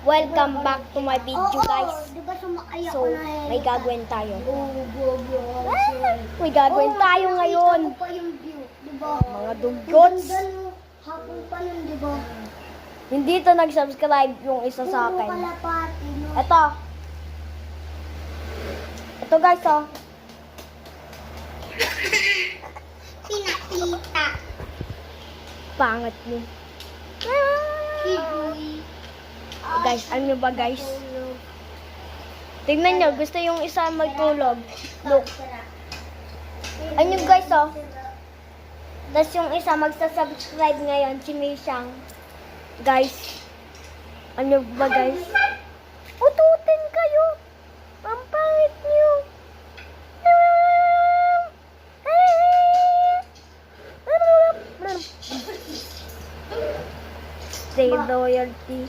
Welcome back to my video, guys. Diba sumakay So, ako na may gagawin tayo. helicopter? May gagawin tayo ngayon. Nakita mo pa yung view, diba? Mga dugots. Ganda no. Hapon pa yun, diba? Hindi to nag-subscribe yung isa sa Puro akin. kalapati, no? Ito. Ito, guys, oh. Pinakita. Pangat niyo. Kiboy. Guys, ano nyo ba, guys? Tingnan nyo, gusto yung isa magtulog. Look. Ano guys, oh. Tapos yung isa magsa-subscribe ngayon, si Mishang. Guys. Ano ba, guys? Ututin kayo. Ang pangit nyo. Stay loyalty.